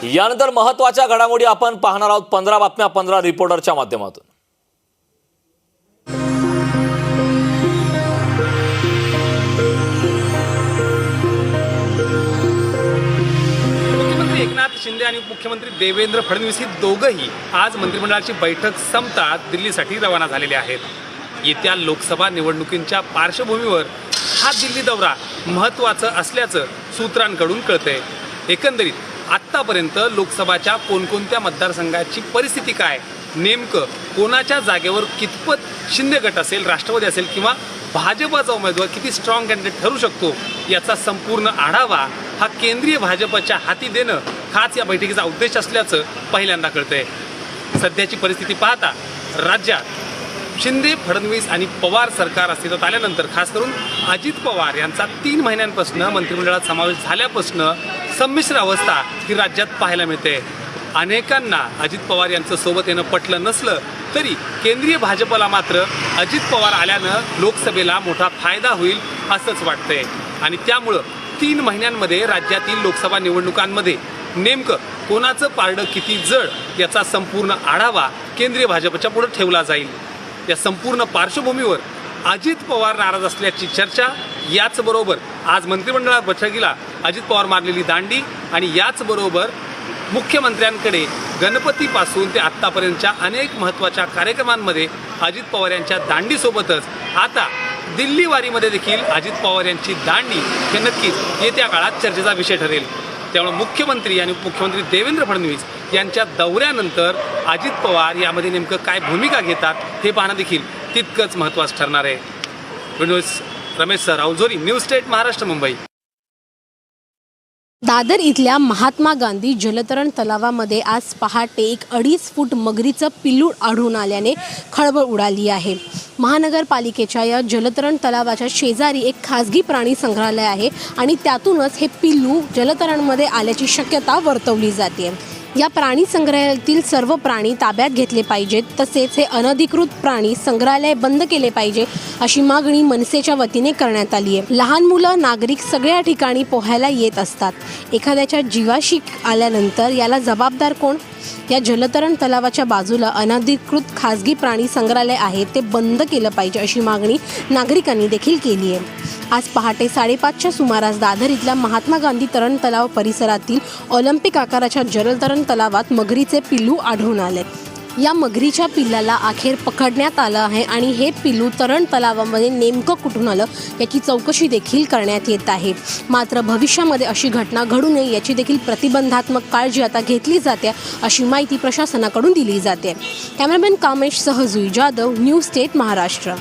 यानंतर महत्त्वाच्या घडामोडी आपण पाहणार आहोत 15 बातम्या 15 रिपोर्टरच्या माध्यमातून। मुख्यमंत्री एकनाथ शिंदे आणि मुख्यमंत्री देवेंद्र फडणवीस ही दोघंही आज मंत्रिमंडळाची बैठक संपतात दिल्लीसाठी रवाना झालेले आहेत। येत्या लोकसभा निवडणुकींच्या पार्श्वभूमीवर हा दिल्ली दौरा महत्त्वाचा असल्याचं सूत्रांकडून कळतंय। एकंदरीत आत्तापर्यंत लोकसभाच्या कोणकोणत्या मतदारसंघाची परिस्थिती काय, नेमकं कोणाच्या जागेवर कितपत शिंदे गट असेल, राष्ट्रवादी असेल किंवा भाजपचा उमेदवार किती स्ट्रॉंग कॅन्डिडेट ठरू शकतो याचा संपूर्ण आढावा हा केंद्रीय भाजपच्या हाती देणं हाच या बैठकीचा उद्देश असल्याचं पहिल्यांदा कळतंय। सध्याची परिस्थिती पाहता राज्यात शिंदे, फडणवीस आणि पवार सरकार अस्तित्वात आल्यानंतर खास करून अजित पवार यांचा 3 महिन्यांपासून मंत्रिमंडळात समावेश झाल्यापासून संमिश्र अवस्था ही राज्यात पाहायला मिळते। अनेकांना अजित पवार यांचं सोबत येणं पटलं नसलं तरी केंद्रीय भाजपला मात्र अजित पवार आल्यानं लोकसभेला मोठा फायदा होईल असंच वाटतंय आणि त्यामुळं 3 महिन्यांमध्ये राज्यातील लोकसभा निवडणुकांमध्ये नेमकं कोणाचं पारडं किती जड याचा संपूर्ण आढावा केंद्रीय भाजपच्या पुढे ठेवला जाईल। या संपूर्ण पार्श्वभूमीवर अजित पवार नाराज असल्याची चर्चा, याचबरोबर आज मंत्रिमंडळात बैठकीला अजित पवार मारलेली दांडी आणि याचबरोबर मुख्यमंत्र्यांकडे गणपतीपासून ते आत्तापर्यंतच्या अनेक महत्त्वाच्या कार्यक्रमांमध्ये अजित पवार यांच्या दांडीसोबतच आता दिल्ली वारीमध्ये देखील अजित पवार यांची दांडी हे नक्कीच येत्या काळात चर्चेचा विषय ठरेल। त्यामुळे मुख्यमंत्री आणि उपमुख्यमंत्री देवेंद्र फडणवीस यांच्या दौऱ्यानंतर अजित पवार यामध्ये नेमकं काय भूमिका घेतात हे पाहणं देखील तितकंच महत्त्वाचं ठरणार आहे। Ramesh Raulzori, news state Maharashtra, Mumbai. दादर इथल्या महात्मा गांधी जलतरण तलावामध्ये आज पहाटे एक 2.5 फूट मगरीचं पिल्लू आढळून आल्याने खळबळ उडाली आहे। महानगरपालिकेच्या या जलतरण तलावाच्या शेजारी एक खासगी प्राणी संग्रहालय आहे आणि त्यातूनच हे पिल्लू जलतरणमध्ये आल्याची शक्यता वर्तवली जाते। या प्राणी संग्रहालयातील सर्व प्राणी ताब्यात घेतले पाहिजेत, तसेच हे अनधिकृत प्राणी संग्रहालय बंद केले पाहिजे अशी मागणी मनसेच्या वतीने करण्यात आली आहे। लहान मुलं, नागरिक सगळ्या ठिकाणी पोहायला येत असतात। एखाद्याच्या जीवाशी आल्यानंतर याला जबाबदार कोण? या जलतरण तलावाच्या बाजूला अनधिकृत खासगी प्राणी संग्रहालय आहे, ते बंद केलं पाहिजे अशी मागणी नागरिकांनी देखील केली आहे। आज पहाटे 5:30च्या सुमारास दादर इथल्या महात्मा गांधी तरण तलाव परिसरातील ऑलिम्पिक आकाराच्या जलतरण तलावात मगरीचे पिल्लू आढळून आले। या मगरीच्या पिल्लाला अखेर पकडण्यात आलं आहे आणि हे पिल्लू तरण तलावामध्ये नेमकं कुठून आलं याची चौकशी देखील करण्यात येत आहे। मात्र भविष्यामध्ये अशी घटना घडू नये याची देखील प्रतिबंधात्मक काळजी आता घेतली जाते अशी माहिती प्रशासनाकडून दिली जाते। कॅमेरामॅन कामेशसह जुई जाधव, न्यूज स्टेट महाराष्ट्र।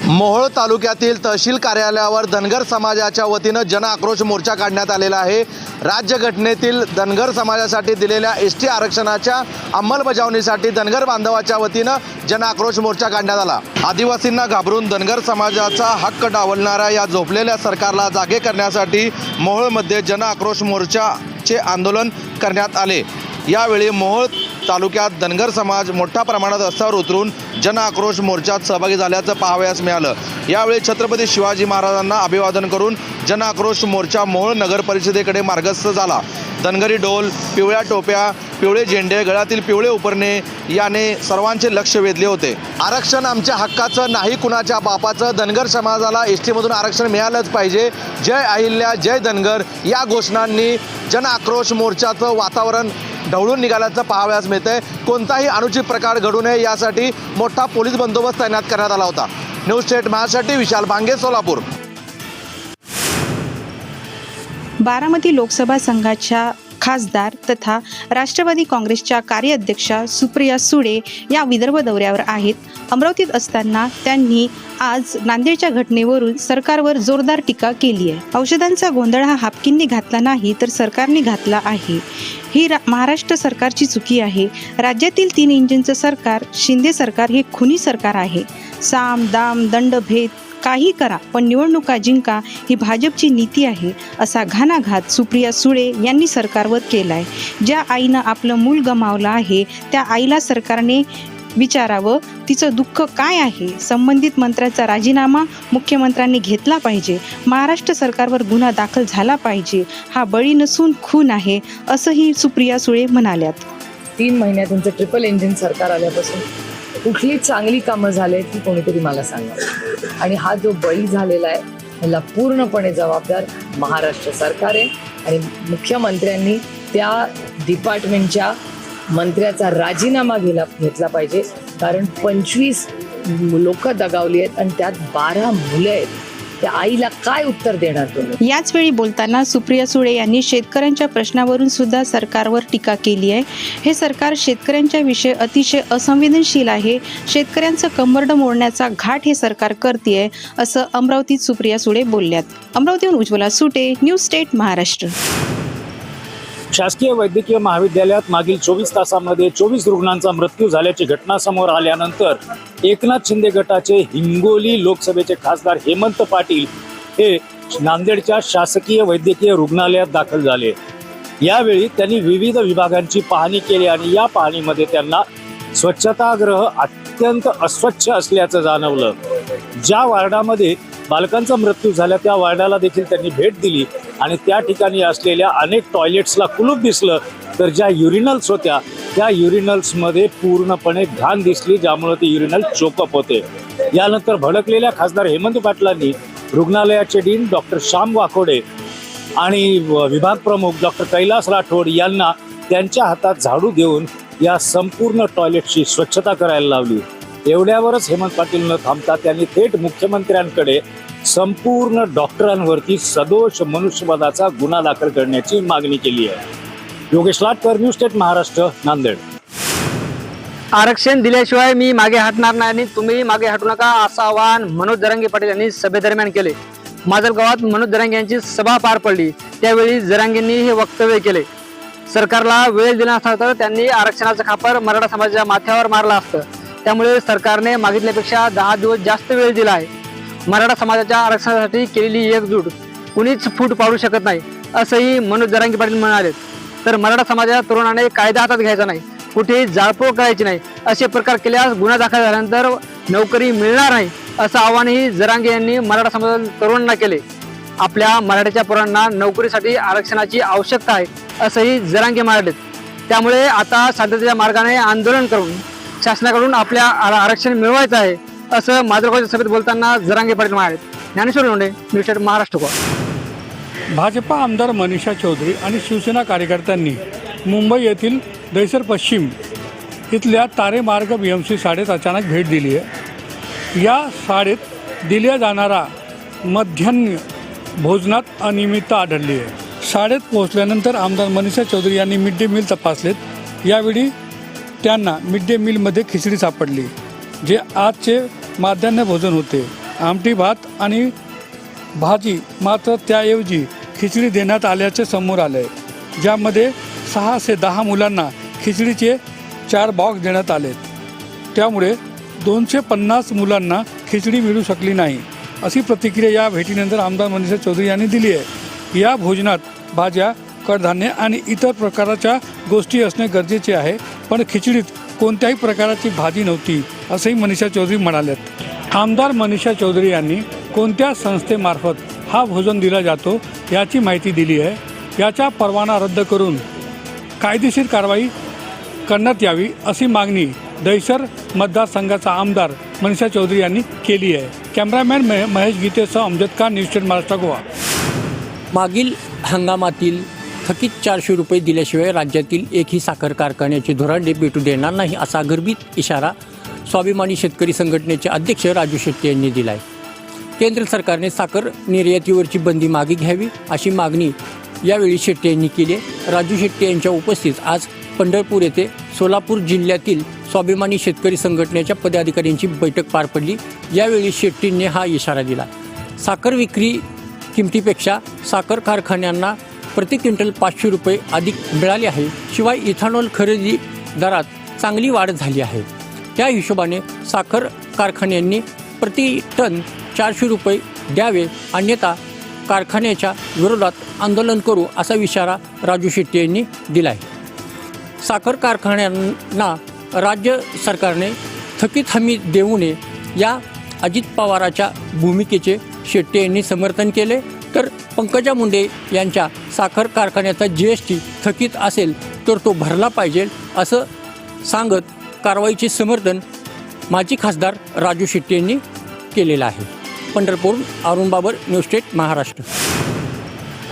मोहोळ तालुक्यातील तहसील कार्यालयावर धनगर समाजाच्या वतीनं जन आक्रोश मोर्चा काढण्यात आलेला आहे। राज्यघटनेतील धनगर समाजासाठी दिलेल्या एसटी आरक्षणाच्या अंमलबजावणीसाठी धनगर बांधवाच्या वतीनं जन आक्रोश मोर्चा काढण्यात आला। आदिवासींना घाबरून धनगर समाजाचा हक्क डावलणाऱ्या या झोपलेल्या सरकारला जागे करण्यासाठी मोहोळमध्ये जन आक्रोश मोर्चाचे आंदोलन करण्यात आले। यावेळी मोहोळ तालुक्यात धनगर समाज मोठ्या प्रमाणात रस्त्यावर उतरून जन आक्रोश मोर्चात सहभागी झाल्याचं पाहावयास मिळालं। यावेळी छत्रपती शिवाजी महाराजांना अभिवादन करून जन आक्रोश मोर्चा मोहोळ नगर परिषदेकडे मार्गस्थ झाला। धनगरी ढोल, पिवळ्या टोप्या, पिवळे झेंडे, गळ्यातील पिवळे उपरणे याने सर्वांचे लक्ष वेधले होते। आरक्षण आमच्या हक्काचं, नाही कुणाच्या बापाचं। धनगर समाजाला एसटीमधून आरक्षण मिळालंच पाहिजे। जय अहिल्या, जय धनगर या घोषणांनी जन आक्रोश मोर्चाचं वातावरण ढवळून निघाल्याचं पाहावयास मिळतंय। कोणताही अनुचित प्रकार घडू नये यासाठी मोठा पोलीस बंदोबस्त तैनात करण्यात आला होता। न्यूज स्टेट महाराष्ट्रासाठी विशाल भांगे, सोलापूर। बारामती लोकसभा संघाच्या खासदार तथा राष्ट्रवादी काँग्रेसच्या कार्याध्यक्षा सुप्रिया सुळे या विदर्भ दौऱ्यावर आहेत। अमरावतीत असताना त्यांनी आज नांदेडच्या घटनेवरून सरकारवर जोरदार टीका केली आहे। औषधांचा गोंधळ हा हापकींनी घातला नाही तर सरकारने घातला आहे। ही महाराष्ट्र सरकारची चुकी आहे। राज्यातील 3 इंजिनचं सरकार, शिंदे सरकार हे खुनी सरकार आहे। साम दाम दंड भेद काही करा पण निवडणुका जिंका ही भाजपची नीती आहे, असा घाणाघात सुप्रिया सुळे यांनी सरकारवर केलाय। ज्या आईनं आपलं मूल गमावलं आहे त्या आईला सरकारने विचारावं तिचं दुःख काय आहे. संबंधित मंत्र्याचा राजीनामा मुख्यमंत्र्यांनी घेतला पाहिजे. महाराष्ट्र सरकारवर गुन्हा दाखल झाला पाहिजे. हा बळी नसून खून आहे असंही सुप्रिया सुळे म्हणाल्यात. 3 महिन्यात तुमचं ट्रिपल इंजिन सरकार आल्यापासून कुठली चांगली कामं झाली ती कोणीतरी मला सांगा. आणि हा जो बळी झालेला आहे ह्याला पूर्णपणे जबाबदार महाराष्ट्र सरकार आहे आणि मुख्यमंत्र्यांनी त्या डिपार्टमेंटच्या मंत्र्याचा राजीनामा घेतला पाहिजे. कारण 25 लोक दगावली आहेत आणि त्यात 12 मुलं आहेत. त्या आईला काय उत्तर देणार तुम्ही? याच वेळी बोलताना सुप्रिया सुळे यांनी शेतकऱ्यांच्या प्रश्नावरून सुद्धा सरकारवर टीका केली आहे. हे सरकार शेतकऱ्यांच्या विषयी अतिशय असंवेदनशील आहे. शेतकऱ्यांचं कंबरडं मोडण्याचा घाट हे सरकार करतेय असं अमरावतीत सुप्रिया सुळे बोलल्यात. अमरावतीहून उज्ज्वला सुटे, न्यूज स्टेट महाराष्ट्र. शासकीय वैद्यकीय महाविद्यालयात मागील 24 तासांमध्ये 24 रुग्णांचा मृत्यू झाल्याची घटना समोर आल्यानंतर एकनाथ शिंदे गटाचे हिंगोली लोकसभेचे खासदार हेमंत पाटील हे नांदेडच्या शासकीय वैद्यकीय रुग्णालयात दाखल झाले. यावेळी त्यांनी विविध विभागांची पाहणी केली आणि या पाहणीमध्ये त्यांना स्वच्छतागृह अत्यंत अस्वच्छ असल्याचं जाणवलं. ज्या वार्डामध्ये बालकांचा मृत्यू झाला त्या वार्डाला देखील त्यांनी भेट दिली आणि त्या ठिकाणी असलेल्या अनेक टॉयलेट्सला कुलूप दिसलं. तर ज्या युरिनल्स होत्या त्या युरिनल्समध्ये पूर्णपणे घाण दिसली, ज्यामुळे ते युरिनल चोकअप होते. यानंतर भडकलेल्या खासदार हेमंत पाटलांनी रुग्णालयाचे डीन डॉक्टर श्याम वाकोडे आणि विभाग प्रमुख डॉक्टर कैलास राठोड यांना त्यांच्या हातात झाडू देऊन या संपूर्ण टॉयलेटची स्वच्छता करायला लावली. एवढ्यावरच हेमंत पाटील न थांबता त्यांनी थेट मुख्यमंत्र्यांकडे संपूर्ण डॉक्टरांवरती सदोष मनुष्यवधाचा गुन्हा दाखल करण्याची मागणी केली आहे. Yogesh Latkar, news state Maharashtra, Nanded. आरक्षण दिल्याशिवाय मी मागे हटणार नाही आणि तुम्ही मागे हटू नका असं आवाहन मनोज जरांगे पाटील यांनी सभेदरम्यान केले. माजलगावात मनोज जरांगे यांची सभा पार पडली. त्यावेळी जरांगेंनी हे वक्तव्य केले. सरकारला वेळ दिला नसता तर त्यांनी आरक्षणाचं खापर मराठा समाजाच्या माथ्यावर मारलं असतं. त्यामुळे सरकारने मागितल्यापेक्षा 10 दिवस जास्त वेळ दिला आहे. मराठा समाजाच्या आरक्षणासाठी केलेली एकजूट कुणीच फूट पाडू शकत नाही असंही मनोज जरांगे पाटील म्हणाले. तर मराठा समाजाच्या तरुणाने कायदा हातात घ्यायचा नाही, कुठेही जाळपोळ करायची नाही. असे प्रकार केल्यास गुन्हा दाखल झाल्यानंतर नोकरी मिळणार नाही असं आवाहनही जरांगे यांनी मराठा समाजातील तरुणांना केले. आपल्या मराठ्याच्या पोरांना नोकरीसाठी आरक्षणाची आवश्यकता आहे असंही जरांगे म्हणाले. त्यामुळे आता शांततेच्या मार्गाने आंदोलन करून शासनाकडून आपल्या आरक्षण मिळवायचं आहे असं माजलगावच्या सभेत बोलताना जरांगे पाटील म्हणाले. Dnyaneshwar Londhe, news state Maharashtra. भाजपा आमदार मनीषा चौधरी आणि शिवसेना कार्यकर्त्यांनी मुंबई येथील दहिसर पश्चिम इथल्या तारेमार्ग BMC शाळेत अचानक भेट दिली आहे. या शाळेत दिल्या जाणारा मध्यान्ह भोजनात अनियमितता आढळली आहे. शाळेत पोहोचल्यानंतर आमदार मनीषा चौधरी यांनी मिड डे मील तपासलेत. यावेळी त्यांना मिड डे मीलमध्ये खिचडी सापडली, जे आजचे माध्यान्ह भोजन होते. आमटी भात आणि भाजी, मात्र त्याऐवजी खिचडी देण्यात आल्याचे समोर आले, ज्यामध्ये 6 ते 10 मुलांना खिचडीचे 4 बॉक्स देण्यात आले. त्यामुळे 250 मुलांना खिचडी मिळू शकली नाही अशी प्रतिक्रिया या भेटीनंतर आमदार मनीषा चौधरी यांनी दिली आहे. या भोजनात भाज्या, कडधान्य आणि इतर प्रकारच्या गोष्टी असणे गरजेचे आहे, पण खिचडीत कोणत्याही प्रकारची भाजी नव्हती असंही मनीषा चौधरी म्हणाल्यात. आमदार मनीषा चौधरी यांनी कोणत्या संस्थेमार्फत हा भोजन दिला जातो याची माहिती दिली आहे. याचा परवाना रद्द करून कायदेशीर कारवाई करण्यात यावी अशी मागणी दहिसर मतदारसंघाचा आमदार मनीषा चौधरी यांनी केली आहे. कॅमेरामॅन महेश गीतेसह अमजद खान, न्यूज स्टेट महाराष्ट्र, गोवा. मागील हंगामातील थकीत 400 रुपये दिल्याशिवाय राज्यातील एकही साखर कारखान्याचे धोरण भेटू देणार नाही असा गर्भित इशारा स्वाभिमानी शेतकरी संघटनेचे अध्यक्ष राजू शेट्टी यांनी दिला आहे. केंद्र सरकारने साखर निर्यातीवरची बंदी मागे घ्यावी अशी मागणी यावेळी शेट्टी यांनी केली आहे. राजू शेट्टी यांच्या उपस्थितीत आज पंढरपूर येथे सोलापूर जिल्ह्यातील स्वाभिमानी शेतकरी संघटनेच्या पदाधिकाऱ्यांची बैठक पार पडली. यावेळी शेट्टींनी हा इशारा दिला. साखर विक्री किमतीपेक्षा साखर कारखान्यांना प्रति क्विंटल 500 रुपये अधिक मिळाले आहे. शिवाय इथेनॉल खरेदी दरात चांगली वाढ झाली आहे. त्या हिशोबाने साखर कारखान्यांनी प्रति टन 400 रुपये द्यावे, अन्यथा कारखान्याच्या विरोधात आंदोलन करू असा इशारा राजू शेट्टी यांनी दिला आहे. साखर कारखान्यांना राज्य सरकारने थकीत हमी देऊ नये या अजित पवाराच्या भूमिकेचे शेट्टे यांनी समर्थन केले, तर पंकजा मुंडे यांच्या साखर कारखान्याचा GST थकीत असेल तर तो भरला पाहिजे असं सांगत कारवाईचे समर्थन माजी खासदार राजू शेट्टी यांनी केलेलं आहे. Pandharpur, Arun Babar, news state Maharashtra.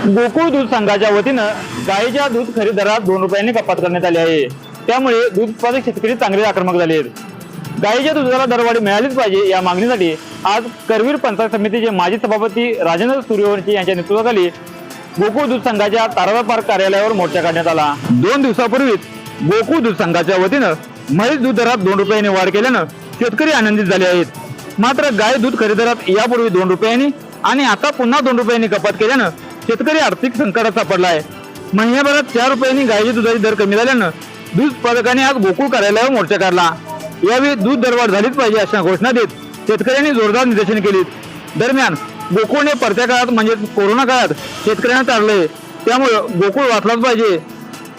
गोकुळ दूध संघाच्या वतीनं गायीच्या दूध खरेदी दरात 2 रुपयांनी कपात करण्यात आली आहे. त्यामुळे दूध उत्पादक शेतकरी चांगले आक्रमक झाले आहेत. गायीच्या दुधाला दरवाढी मिळालीच पाहिजे या मागणीसाठी आज करवीर पंचायत समितीचे माजी सभापती राजेंद्र सूर्यवंशी यांच्या नेतृत्वाखाली गोकुळ दूध संघाच्या तारावा पार्क कार्यालयावर मोर्चा काढण्यात आला. 2 दिवसापूर्वीच गोकुळ दूध संघाच्या वतीनं म्हैस दूध दरात 2 रुपयांनी वाढ केल्यानं शेतकरी आनंदित झाले आहेत. मात्र गाय दूध खरेदी दरात यापूर्वी 2 रुपयांनी आणि आता पुन्हा 2 रुपयांनी कपात केल्यानं शेतकरी आर्थिक संकटात सापडला आहे. महिन्याभरात 4 रुपयांनी गायीच्या दुधाची दर कमी झाल्यानं दूध उत्पादकांनी आज गोकुळ कार्यालयावर मोर्चा काढला. यावेळी दूध दरवाढ झालीच पाहिजे अशा घोषणा देत शेतकऱ्यांनी जोरदार निदर्शने केली. दरम्यान गोकुळने परत्या काळात म्हणजे कोरोना काळात शेतकऱ्यांना तारले, त्यामुळे गोकुळ वाचलाच पाहिजे.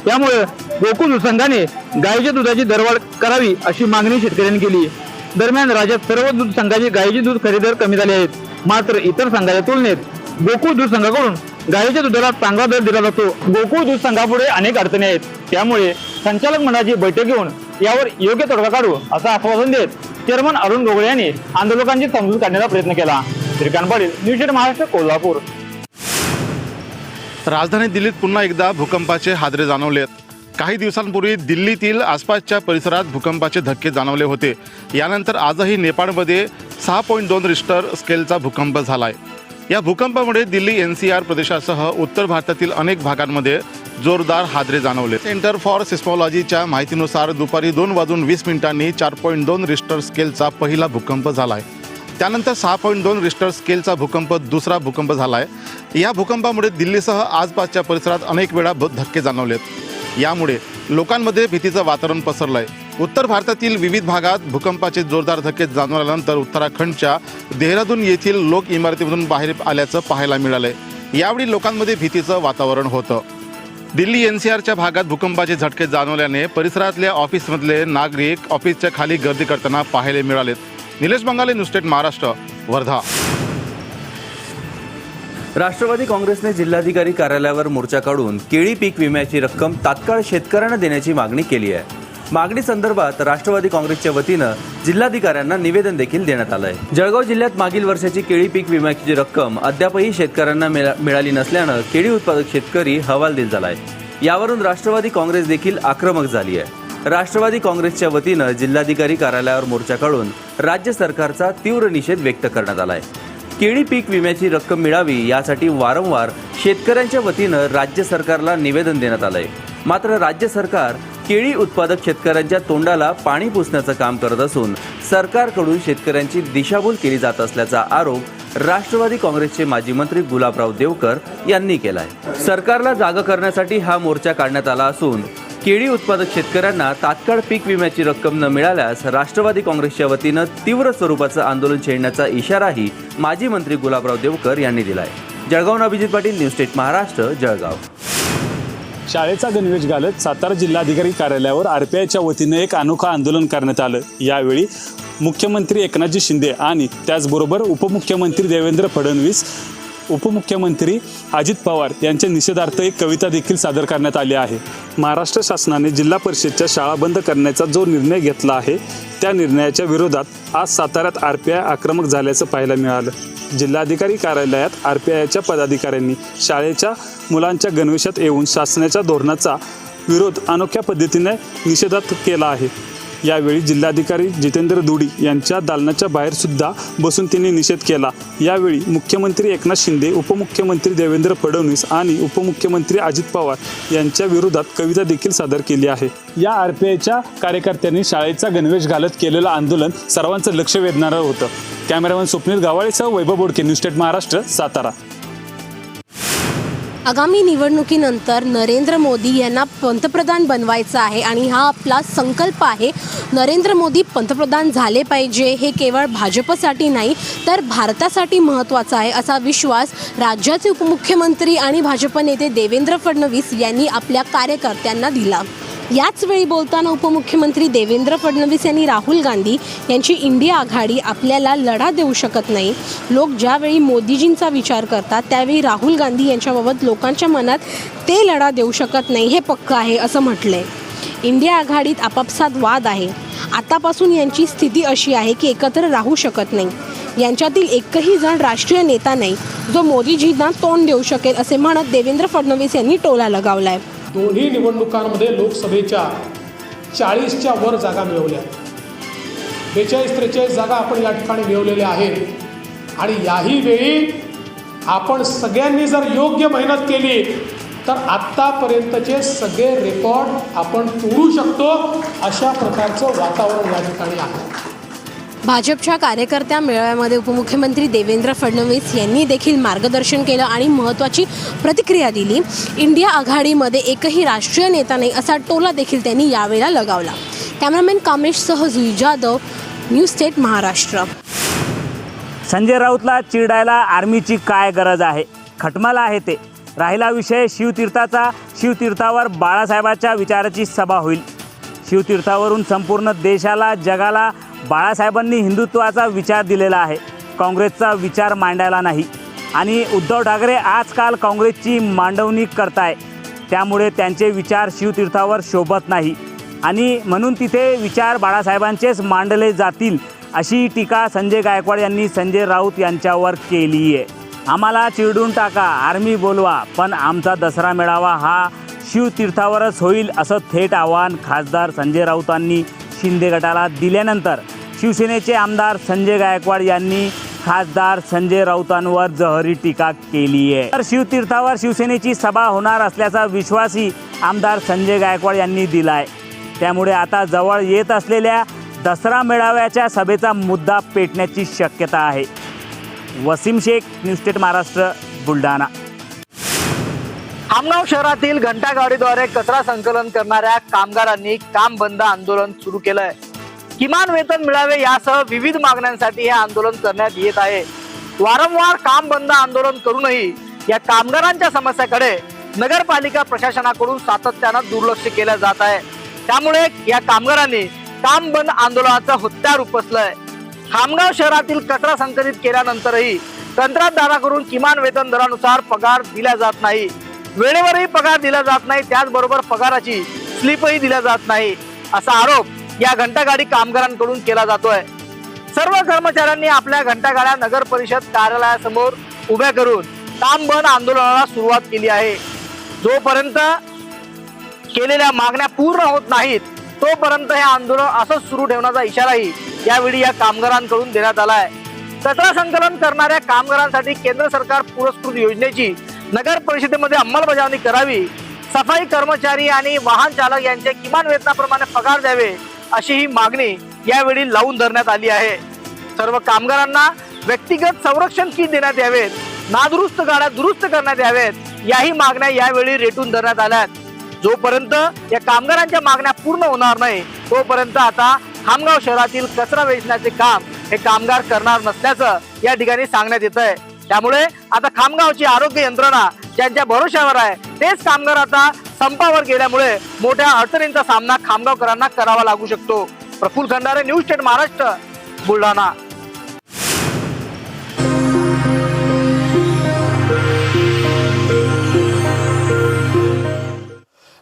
त्यामुळे गोकुळ दूध संघाने गायीच्या दुधाची दरवाढ करावी अशी मागणी शेतकऱ्यांनी केली. दरम्यान राज्यात सर्व दूध संघाची गायीची दूध खरेदी दर कमी झाले आहेत. मात्र इतर संघाच्या तुलनेत गोकुळ दूध संघाकडून गायीच्या दुधाला चांगला दर दिला जातो. गोकुळ दूध संघापुढे अनेक अडचणी आहेत. त्यामुळे संचालक मंडळाची बैठक घेऊन यावर योग्य तोडगा काढू असं आश्वासन देत चेअरमन अरुण गोगळे यांनी आंदोलकांची समजूत काढण्याचा प्रयत्न केला. Shrikant Patil, news eight Maharashtra, Kolhapur. राजधानी दिल्लीत पुन्हा एकदा भूकंपाचे हादरे जाणवलेत. काही दिवसांपूर्वी दिल्लीतील आसपासच्या परिसरात भूकंपाचे धक्के जाणवले होते. यानंतर आजही नेपाळमध्ये 6.2 रिश्टर स्केलचा भूकंप झालाय. या भूकंपामुळे दिल्ली NCR प्रदेशासह उत्तर भारतातील अनेक भागांमध्ये जोरदार हादरे जाणवले. सेंटर फॉर सिस्मॉलॉजीच्या माहितीनुसार दुपारी 2:20 4.2 रिश्टर स्केलचा पहिला भूकंप झालाय. त्यानंतर 6.2 रिश्टर स्केलचा भूकंप दुसरा भूकंप झालाय. या भूकंपामुळे दिल्लीसह आसपासच्या परिसरात अनेक वेळा धक्के जाणवलेत. यामुळे लोकांमध्ये भीतीचं वातावरण पसरलंय. उत्तर भारतातील विविध भागात भूकंपाचे जोरदार धक्के जाणवल्यानंतर उत्तराखंडच्या देहरादून येथील लोक इमारतीमधून बाहेर आल्याचं पाहायला मिळालंय. यावेळी लोकांमध्ये भीतीचं वातावरण होतं. दिल्ली NCRच्या भागात भूकंपाचे झटके जाणवल्याने परिसरातल्या ऑफिसमधले नागरिक ऑफिसच्या खाली गर्दी करताना पाहायला मिळालेत. Nilesh बंगाले, news state Maharashtra, Wardha. राष्ट्रवादी काँग्रेसने जिल्हाधिकारी कार्यालयावर मोर्चा काढून केळी पीक विम्याची रक्कम तात्काळ शेतकऱ्यांना देण्याची मागणी केली आहे. मागणी संदर्भात राष्ट्रवादी काँग्रेसच्या वतीनं जिल्हाधिकाऱ्यांना निवेदन देखील देण्यात आलं आहे. जळगाव जिल्ह्यात मागील वर्षाची केळी पीक विम्याची रक्कम अद्यापही शेतकऱ्यांना मिळाली नसल्यानं केळी उत्पादक शेतकरी हवालदिल झाला आहे. यावरून राष्ट्रवादी काँग्रेस देखील आक्रमक झाली आहे. राष्ट्रवादी काँग्रेसच्या वतीनं जिल्हाधिकारी कार्यालयावर मोर्चा काढून राज्य सरकारचा तीव्र निषेध व्यक्त करण्यात आला आहे. केळी पीक विम्याची रक्कम मिळावी यासाठी वारंवार शेतकऱ्यांच्या वतीनं राज्य सरकारला निवेदन देण्यात आलंय. मात्र राज्य सरकार केळी उत्पादक शेतकऱ्यांच्या तोंडाला पाणी पुसण्याचं काम करत असून सरकारकडून शेतकऱ्यांची दिशाभूल केली जात असल्याचा आरोप राष्ट्रवादी काँग्रेसचे माजी मंत्री गुलाबराव देवकर यांनी केला आहे. सरकारला जागा करण्यासाठी हा मोर्चा काढण्यात आला असून केळी उत्पादक शेतकऱ्यांना तात्काळ पीक विम्याची रक्कम न मिळाल्यास राष्ट्रवादी काँग्रेसच्या वतीनं तीव्र स्वरूपाचं आंदोलन छेडण्याचा इशाराही माजी मंत्री गुलाबराव देवकर यांनी दिला आहे. जळगावहून अभिजित पाटील, न्यूज स्टेट महाराष्ट्र, जळगाव. शाळेचा गणवेश घालत सातारा जिल्हाधिकारी कार्यालयावर RPIच्या वतीने एक अनोखं आंदोलन करण्यात आलं. यावेळी मुख्यमंत्री एकनाथजी शिंदे आणि त्याचबरोबर उपमुख्यमंत्री देवेंद्र फडणवीस, उपमुख्यमंत्री अजित पवार यांच्या निषेधार्थ एक कविता देखील सादर करण्यात आली आहे. महाराष्ट्र शासनाने जिल्हा परिषदच्या शाळा बंद करण्याचा जो निर्णय घेतला आहे त्या निर्णयाच्या विरोधात आज साताऱ्यात RPI आक्रमक झाल्याचं पाहायला मिळालं. जिल्हाधिकारी कार्यालयात RPIच्या पदाधिकाऱ्यांनी शाळेच्या मुलांच्या गणवेशात येऊन शासनाच्या धोरणाचा विरोध अनोख्या पद्धतीने निषेधात केला आहे. यावेळी जिल्हाधिकारी जितेंद्र दुडी यांच्या दालनाच्या बाहेर सुद्धा बसून त्यांनी निषेध केला. यावेळी मुख्यमंत्री एकनाथ शिंदे, उपमुख्यमंत्री देवेंद्र फडणवीस आणि उपमुख्यमंत्री अजित पवार यांच्या विरोधात कविता देखील सादर केली आहे. या RPIच्या कार्यकर्त्यांनी शाळेचा गणवेश घालत केलेलं आंदोलन सर्वांचं लक्ष वेधणारं होतं. कॅमेरामॅन स्वप्नील गावाळेसह वैभव बोडके, न्यूज स्टेट महाराष्ट्र, सातारा. आगामी निवडणुकीनंतर नरेंद्र मोदी यांना पंतप्रधान बनवायचं आहे आणि हा आपला संकल्प आहे. नरेंद्र मोदी पंतप्रधान झाले पाहिजे हे केवळ भाजपसाठी नाही तर भारतासाठी महत्त्वाचं आहे असा विश्वास राज्याचे उपमुख्यमंत्री आणि भाजप नेते देवेंद्र फडणवीस यांनी आपल्या कार्यकर्त्यांना दिला. याच वेळी बोलताना उपमुख्यमंत्री देवेंद्र फडणवीस यांनी राहुल गांधी यांची इंडिया आघाडी आपल्याला लढा देऊ शकत नाही. लोक ज्यावेळी मोदीजींचा विचार करतात त्यावेळी राहुल गांधी यांच्याबाबत लोकांच्या मनात ते लढा देऊ शकत नाही हे पक्क आहे असं म्हटलंय. इंडिया आघाडीत आपापसात वाद आहे. आतापासून यांची स्थिती अशी आहे की एकत्र राहू शकत नाही. यांच्यातील एकही जण राष्ट्रीय नेता नाही जो मोदीजींना तोंड देऊ शकेल असे म्हणत देवेंद्र फडणवीस यांनी टोला लगावलाय. दोन्ही निवडणुकांमध्ये लोकसभेच्या 40च्या वर जागा मिळवल्या. 42-43 जागा आपण या ठिकाणी मिळवलेल्या आहेत आणि याही वेळी आपण सगळ्यांनी जर योग्य मेहनत केली तर आत्तापर्यंतचे सगळे रेकॉर्ड आपण तोडू शकतो अशा प्रकारचं वातावरण या ठिकाणी आहे. भाजपच्या कार्यकर्त्या मेळाव्यामध्ये उपमुख्यमंत्री देवेंद्र फडणवीस यांनी देखील मार्गदर्शन केलं आणि महत्त्वाची प्रतिक्रिया दिली. इंडिया आघाडीमध्ये एकही राष्ट्रीय नेता नाही असा टोला देखील त्यांनी यावेळेला लगावला. कॅमेरामॅन कामेशसह जुई जाधव, न्यूज स्टेट महाराष्ट्र. संजय राऊतला चिरडायला आर्मीची काय गरज आहे? खटमाला आहे ते. राहिला विषय शिवतीर्थाचा. शिवतीर्थावर बाळासाहेबांच्या विचाराची सभा होईल. शिवतीर्थावरून संपूर्ण देशाला, जगाला बाळासाहेबांनी हिंदुत्वाचा विचार दिलेला आहे, काँग्रेसचा विचार मांडायला नाही. आणि उद्धव ठाकरे आजकाल काँग्रेसची मांडवणी करताय, त्यामुळे त्यांचे विचार शिवतीर्थावर शोभत नाही आणि म्हणून तिथे विचार बाळासाहेबांचेच मांडले जातील अशी टीका संजय गायकवाड यांनी संजय राऊत यांच्यावर केली आहे. आम्हाला चिरडून टाका, आर्मी बोलवा, पण आमचा दसरा मेळावा हा शिवतीर्थावरच होईल असं थेट आवाहन खासदार संजय राऊतांनी शिंदे गटाला दिल्यानंतर शिवसेनेचे आमदार संजय गायकवाड यांनी खासदार संजय राऊतांवर जहरी टीका केली आहे. तर शिवतीर्थावर शिवसेनेची सभा होणार असल्याचा विश्वासही आमदार संजय गायकवाड यांनी दिला आहे. त्यामुळे आता जवळ येत असलेल्या दसरा मेळाव्याच्या सभेचा मुद्दा पेटण्याची शक्यता आहे. Wasim Shaikh, news state Maharashtra, Buldhana. खामगाव शहरातील घंटागाडीद्वारे कचरा संकलन करणाऱ्या कामगारांनी काम बंद आंदोलन सुरू केलंय. किमान वेतन मिळावे यासह विविध मागण्यांसाठी हे आंदोलन करण्यात येत आहे. वारंवार काम बंद आंदोलन करूनही या कामगारांच्या समस्याकडे नगरपालिका प्रशासनाकडून सातत्यानं दुर्लक्ष केलं जात आहे. त्यामुळे या कामगारांनी काम बंद आंदोलनाचं हत्यार उपसलंय. खामगाव शहरातील कचरा संकलित केल्यानंतरही कंत्राटदाराकडून किमान वेतन दरानुसार पगार दिला जात नाही. वेळेवरही पगार दिला जात नाही, त्याचबरोबर पगाराची स्लिपही दिल्या जात नाही असा आरोप या घंटागाडी कामगारांकडून केला जातोय. सर्व कर्मचाऱ्यांनी आपल्या घंटागाड्या नगर परिषद कार्यालयासमोर उभ्या करून काम बंद आंदोलनाला सुरुवात केली आहे. जोपर्यंत केलेल्या मागण्या पूर्ण होत नाहीत तोपर्यंत हे आंदोलन असंच सुरू ठेवण्याचा इशाराही यावेळी या कामगारांकडून देण्यात आलाय. कचरा संकलन करणाऱ्या कामगारांसाठी केंद्र सरकार पुरस्कृत योजनेची नगर परिषदेमध्ये अंमलबजावणी करावी. सफाई कर्मचारी आणि वाहन चालक यांचे किमान वेतनाप्रमाणे पगार द्यावे अशी ही मागणी यावेळी लावून धरण्यात आली आहे. सर्व कामगारांना व्यक्तिगत संरक्षण किट देण्यात यावेत, नादुरुस्त गाड्या दुरुस्त करण्यात यावेत, याही मागण्या यावेळी रेटून धरण्यात आल्यात. जोपर्यंत या कामगारांच्या मागण्या पूर्ण होणार नाही तोपर्यंत आता खामगाव शहरातील कचरा वेचण्याचे काम हे कामगार करणार नसल्याचं या ठिकाणी सांगण्यात येत आहे. त्यामुळे आता खामगावची आरोग्य यंत्रणा ज्यांच्या भरोश्यावर आहे तेच कामगार आता संपावर गेल्यामुळे मोठ्या अडचणींचा सामना खामगावकरांना करावा लागू शकतो. Praful Khandare, news state Maharashtra, Buldhana.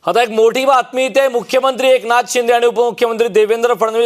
आता एक मोठी बातमी इथे मुख्यमंत्री एकनाथ शिंदे आणि उपमुख्यमंत्री देवेंद्र फडणवीस